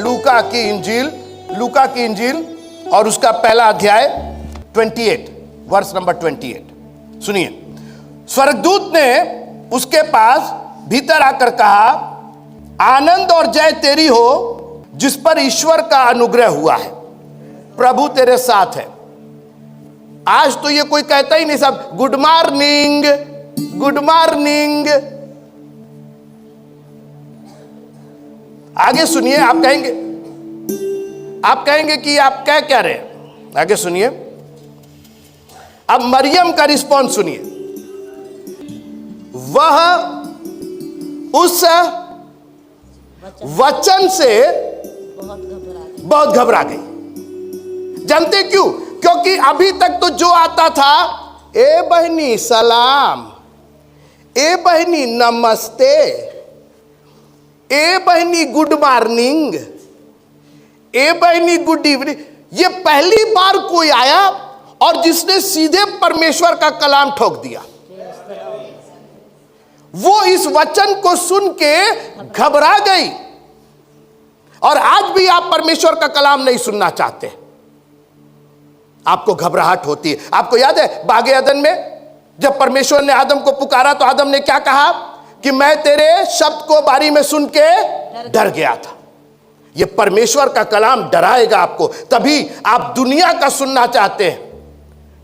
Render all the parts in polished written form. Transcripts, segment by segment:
लूका की इंजील और उसका पहला अध्याय 28 वर्स नंबर 28 सुनिए। स्वर्गदूत ने उसके पास भीतर आकर कहा, आनंद और जय तेरी हो जिस पर ईश्वर का अनुग्रह हुआ है, प्रभु तेरे साथ है। आज तो ये कोई कहता ही नहीं, सब गुड मॉर्निंग गुड मॉर्निंग। आगे सुनिए, आप कहेंगे कि आप क्या रहे हैं। आगे सुनिए, अब मरियम का रिस्पॉन्स सुनिए। वह उस वचन से बहुत घबरा गई। जानते क्यों? क्योंकि अभी तक तो जो आता था, ए बहनी सलाम, ए बहनी नमस्ते, ए बहनी गुड मॉर्निंग, ए बहनी गुड इवनिंग, ये पहली बार कोई आया और जिसने सीधे परमेश्वर का कलाम ठोक दिया। वो इस वचन को सुन के घबरा गई। और आज भी आप परमेश्वर का कलाम नहीं सुनना चाहते, आपको घबराहट होती है। आपको याद है बागे अदन में जब परमेश्वर ने आदम को पुकारा तो आदम ने क्या कहा कि मैं तेरे शब्द को बारी में सुन के डर गया था। यह परमेश्वर का कलाम डराएगा आपको, तभी आप दुनिया का सुनना चाहते हैं।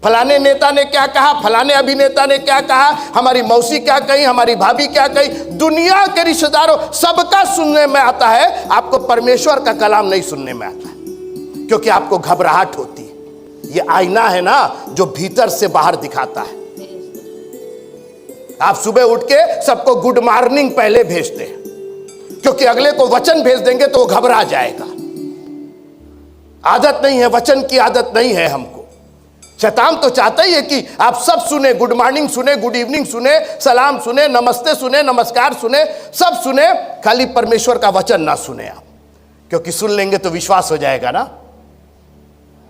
फलाने नेता ने क्या कहा, फलाने अभिनेता ने क्या कहा, हमारी मौसी क्या कही, हमारी भाभी क्या कही, दुनिया के रिश्तेदारों सबका सुनने में आता है, आपको परमेश्वर का कलाम नहीं सुनने में आता है, क्योंकि आपको घबराहट होती है। ये आईना है ना जो भीतर से बाहर दिखाता है। आप सुबह उठ के सबको गुड मॉर्निंग पहले भेजते हैं, क्योंकि अगले को वचन भेज देंगे तो वो घबरा जाएगा। आदत नहीं है, वचन की आदत नहीं है हमको। शैतान तो चाहता ही है कि आप सब सुने, गुड मॉर्निंग सुने, गुड इवनिंग सुने, सलाम सुने, नमस्ते सुने, नमस्कार सुने, सब सुने, खाली परमेश्वर का वचन ना सुने आप। क्योंकि सुन लेंगे तो विश्वास हो जाएगा ना,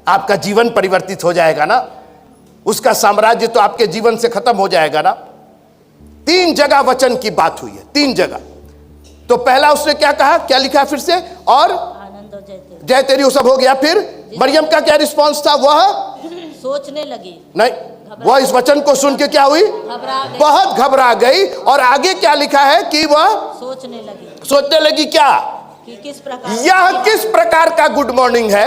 आपका जीवन परिवर्तित हो जाएगा ना, उसका साम्राज्य तो आपके जीवन से खत्म हो जाएगा ना। 3 जगह वचन की बात हुई है, 3 जगह। तो पहला उसने क्या कहा, क्या लिखा फिर से, और आनंद और जय तेरी, वो सब हो गया। फिर मरियम का क्या रिस्पॉन्स था? वह सोचने लगी, नहीं, वह इस वचन को सुन के क्या हुई, बहुत घबरा गई। और आगे क्या लिखा है कि वह सोचने लगी क्या, कि किस प्रकार, यह किस प्रकार का गुड मॉर्निंग है।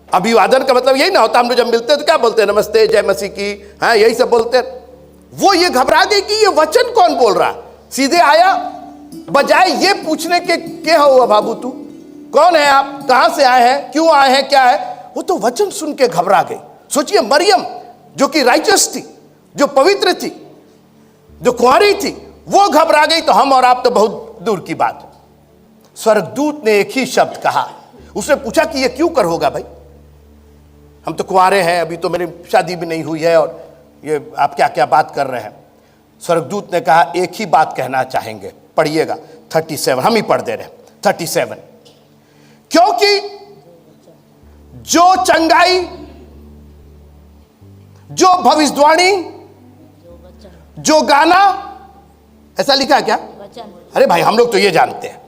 अभिवादन का मतलब यही ना होता, हम लोग जब मिलते हैं तो क्या बोलते हैं, नमस्ते, जय मसीह की, हाँ यही सब बोलते हैं। वो ये घबरा गई कि ये वचन कौन बोल रहा। सीधे आया, बजाय ये पूछने के क्या हुआ बाबू, तू कौन है, आप कहां से आए हैं, क्यों आए हैं, क्या है, वो तो वचन सुन के घबरा गई। सोचिए, मरियम जो कि राइचस थी, जो पवित्र थी, जो कुंवारी थी, वो घबरा गई, तो हम और आप तो बहुत दूर की बात। स्वर्गदूत ने एक ही शब्द कहा। उसने पूछा कि ये क्यों कर होगा भाई, हम तो कुंवारे हैं, अभी तो मेरी शादी भी नहीं हुई है, और ये आप क्या क्या बात कर रहे हैं। स्वर्गदूत ने कहा, एक ही बात कहना चाहेंगे, पढ़िएगा 37, हम ही पढ़ दे रहे हैं 37। क्योंकि जो चंगाई, जो भविष्यवाणी, जो गाना, ऐसा लिखा है क्या? वचन। अरे भाई हम लोग तो ये जानते हैं,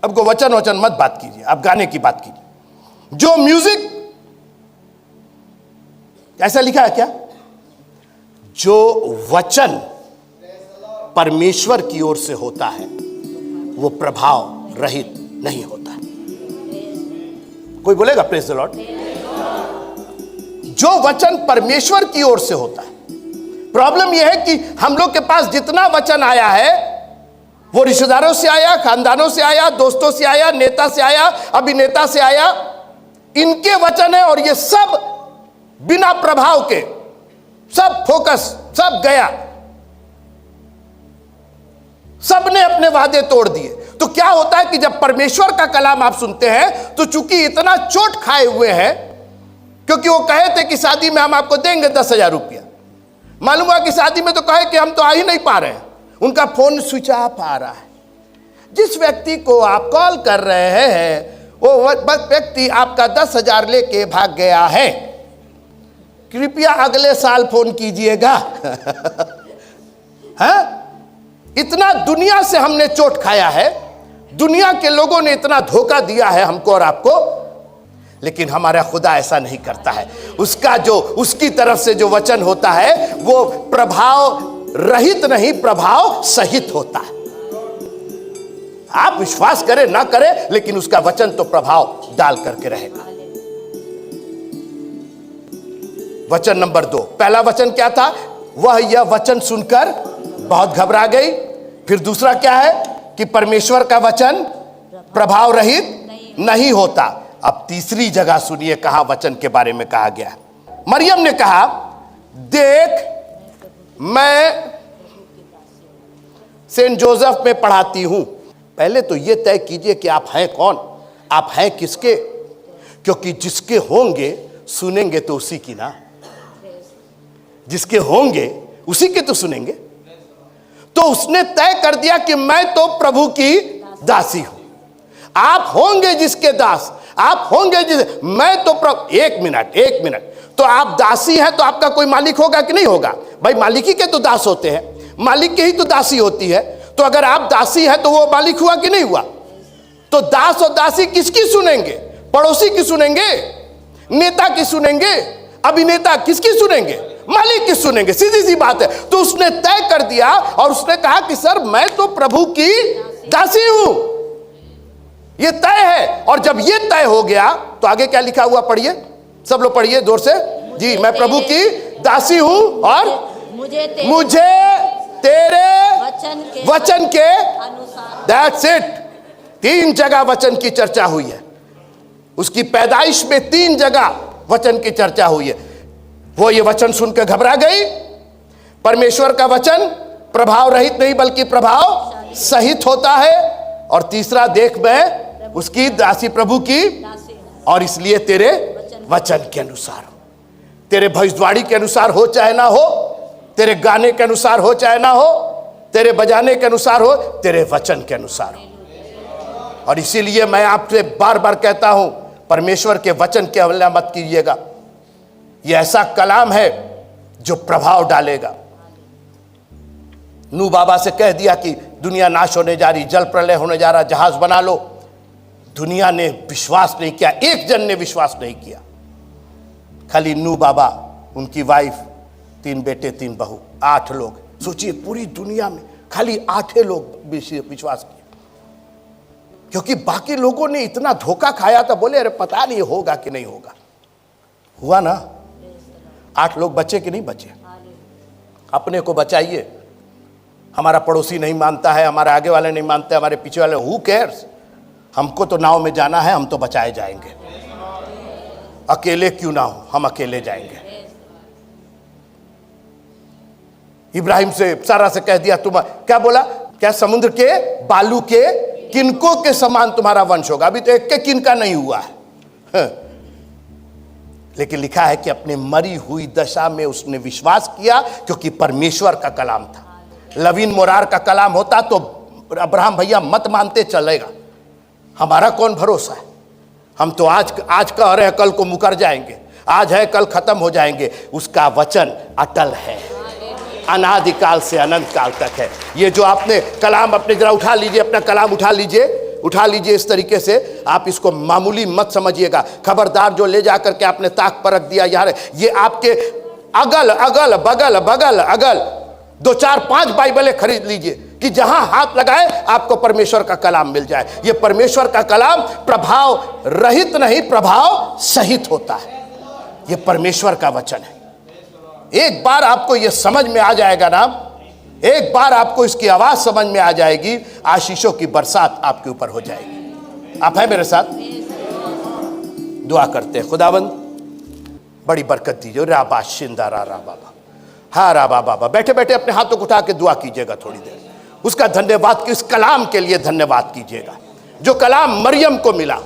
अब को वचन मत बात कीजिए, आप गाने की बात कीजिए। जो म्यूजिक, ऐसा लिखा है क्या? जो वचन परमेश्वर की ओर से होता है वो प्रभाव रहित नहीं होता। कोई बोलेगा प्रेज द लॉर्ड। जो वचन परमेश्वर की ओर से होता है। प्रॉब्लम यह है कि हम लोग के पास जितना वचन आया है वो रिश्तेदारों से आया, खानदानों से आया, दोस्तों से आया, नेता से आया, अभिनेता से आया, इनके वचन है, और ये सब बिना प्रभाव के, सब फोकस, सब गया, सबने अपने वादे तोड़ दिए। तो क्या होता है कि जब परमेश्वर का कलाम आप सुनते हैं तो चूंकि इतना चोट खाए हुए हैं, क्योंकि वो कहे थे कि शादी में हम आपको देंगे 10,000 रुपया, मालूम हुआ कि शादी में तो कहे कि हम तो आ ही नहीं पा रहे हैं, उनका फोन स्विच ऑफ आ रहा है। जिस व्यक्ति को आप कॉल कर रहे हैं वो व्यक्ति आपका 10,000 लेके भाग गया है, कृपया अगले साल फोन कीजिएगा। हाँ, इतना दुनिया से हमने चोट खाया है, दुनिया के लोगों ने इतना धोखा दिया है हमको और आपको, लेकिन हमारा खुदा ऐसा नहीं करता है। उसका जो उसकी तरफ से जो वचन होता है वो प्रभाव रहित नहीं, प्रभाव सहित होता है। आप विश्वास करें ना करें, लेकिन उसका वचन तो प्रभाव डाल करके रहेगा। वचन नंबर 2, पहला वचन क्या था? वह यह वचन सुनकर बहुत घबरा गई। फिर दूसरा क्या है कि परमेश्वर का वचन प्रभाव रहित नहीं होता। अब तीसरी जगह सुनिए कहा वचन के बारे में कहा गया। मरियम ने कहा, देख मैं सेंट जोसेफ में पढ़ाती हूं। पहले तो यह तय कीजिए कि आप हैं कौन, आप हैं किसके, क्योंकि जिसके होंगे सुनेंगे तो उसी की ना, जिसके होंगे उसी के तो सुनेंगे। तो उसने तय कर दिया कि मैं तो प्रभु की दासी हूं। आप होंगे जिसके दास, आप होंगे मैं तो प्रभु। एक मिनट, तो आप दासी हैं तो आपका कोई मालिक होगा कि नहीं होगा? भाई मालिक के तो दास होते हैं, मालिक के ही तो दासी होती है। तो अगर आप दासी हैं तो वो मालिक हुआ कि नहीं हुआ? तो दास और दासी किसकी सुनेंगे? पड़ोसी की सुनेंगे, नेता की सुनेंगे, अभिनेता किसकी सुनेंगे? मालिक की सुनेंगे। सीधी सी बात है। तो उसने तय कर दिया और उसने कहा कि सर मैं तो प्रभु की दासी हूं, यह तय है। और जब यह तय हो गया तो आगे क्या लिखा हुआ पढ़िए, सब लोग पढ़िए जोर से जी। मैं प्रभु की दासी हूं और मुझे तेरे वचन के अनुसार। That's it. 3 जगह वचन की चर्चा हुई है। उसकी पैदाइश में 3 जगह वचन की चर्चा हुई है। वो ये वचन सुनकर घबरा गई। परमेश्वर का वचन प्रभाव रहित नहीं बल्कि प्रभाव सहित होता है। और तीसरा, देख मैं उसकी दासी प्रभु की, और इसलिए तेरे वचन के अनुसार, तेरे भविष्यवाणी के अनुसार हो चाहे ना हो, तेरे गाने के अनुसार हो चाहे ना हो, तेरे बजाने के अनुसार हो, तेरे वचन के अनुसार हो। और इसीलिए मैं आपसे बार बार कहता हूं, परमेश्वर के वचन की अवहेलना मत कीजिएगा। यह ऐसा कलाम है जो प्रभाव डालेगा। नूह बाबा से कह दिया कि दुनिया नाश होने जा रही, जल प्रलय होने जा रहा, जहाज बना लो। दुनिया ने विश्वास नहीं किया, एक जन ने विश्वास नहीं किया। खाली नूह बाबा, उनकी वाइफ, 3 बेटे 3 बहू, 8 लोग। सोचिए पूरी दुनिया में खाली 8 लोग विश्वास किया, क्योंकि बाकी लोगों ने इतना धोखा खाया था। बोले अरे पता नहीं होगा कि नहीं होगा। हुआ ना, 8 लोग बचे कि नहीं बचे? अपने को बचाइए। हमारा पड़ोसी नहीं मानता है, हमारे आगे वाले नहीं मानते, हमारे पीछे वाले, हु केयर्स? हमको तो नाव में जाना है, हम तो बचाए जाएंगे। अकेले क्यों ना हो, हम अकेले जाएंगे। इब्राहिम से, सारा से कह दिया, तुम क्या बोला? क्या समुद्र के बालू के किनकों के समान तुम्हारा वंश होगा। अभी तो एक के किनका नहीं हुआ है। लेकिन लिखा है कि अपने मरी हुई दशा में उसने विश्वास किया, क्योंकि परमेश्वर का कलाम था। लवीन मोरार का कलाम होता तो अब्राहम भैया मत मानते चलेगा। हमारा कौन भरोसा है? हम तो आज कह रहे हैं, कल को मुकर जाएंगे। आज है कल खत्म हो जाएंगे। उसका वचन अटल है, अनादिकाल से अनंत काल तक है। ये जो आपने कलाम, अपने जरा उठा लीजिए, अपना कलाम उठा लीजिए इस तरीके से। आप इसको मामूली मत समझिएगा। खबरदार, जो ले जाकर के आपने ताक पर रख दिया यार, ये आपके अगल बगल 2 4 5 बाइबलें खरीद लीजिए कि जहां हाथ लगाए आपको परमेश्वर का कलाम मिल जाए। ये परमेश्वर का कलाम प्रभाव रहित नहीं, प्रभाव सहित होता है। ये परमेश्वर का वचन है। एक बार आपको यह समझ में आ जाएगा ना, एक बार आपको इसकी आवाज समझ में आ जाएगी, आशीषों की बरसात आपके ऊपर हो जाएगी। आप हैं मेरे साथ? दुआ करते हैं। खुदावंद बड़ी बरकत दीजिए। राबा शिंदा रा बाबा, हाँ राबा बाबा। बैठे बैठे अपने हाथों को उठा के दुआ कीजिएगा थोड़ी देर। उसका धन्यवाद, इस कलाम के लिए धन्यवाद कीजिएगा। जो कलाम मरियम को मिला,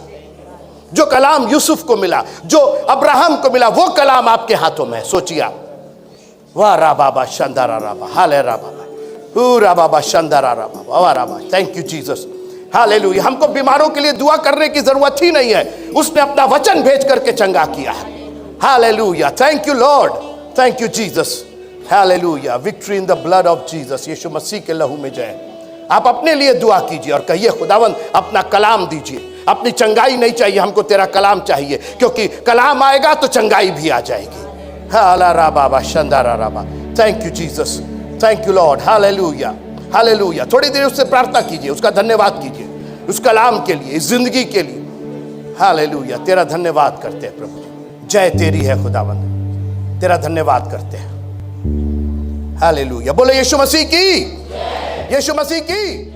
जो कलाम यूसुफ को मिला, जो अब्राहम को मिला, वो कलाम आपके हाथों में है। सोचिए आप। वाह रा बाबा शंदारा राबा, हाले रा बाबा, रा बाबा शंदारा रा बाबा, वाह राबा। Thank you Jesus, hallelujah. हमको बीमारों के लिए दुआ करने की जरूरत ही नहीं है, उसने अपना वचन भेज करके चंगा किया है। Hallelujah, thank you Lord, thank you Jesus, hallelujah. Victory in the blood of Jesus, Yeshu Masih के लहू में जय। आप अपने लिए दुआ कीजिए और कहिए खुदावंद अपना कलाम दीजिए। अपनी चंगाई नहीं चाहिए हमको, तेरा कलाम चाहिए, क्योंकि कलाम आएगा तो चंगाई भी आ जाएगी। हाला रा बाबा शंदारा राबा। Thank you Jesus, thank you Lord. Hallelujah, hallelujah. थोड़ी देर उससे प्रार्थना कीजिए, उसका धन्यवाद कीजिए, उस कलाम के लिए, इस जिंदगी के लिए। हालेलुया, तेरा धन्यवाद करते हैं प्रभु जी। जय तेरी है खुदावंद, तेरा धन्यवाद करते हैं। हालेलुया। बोले यीशु मसीह की, यीशु मसीह की।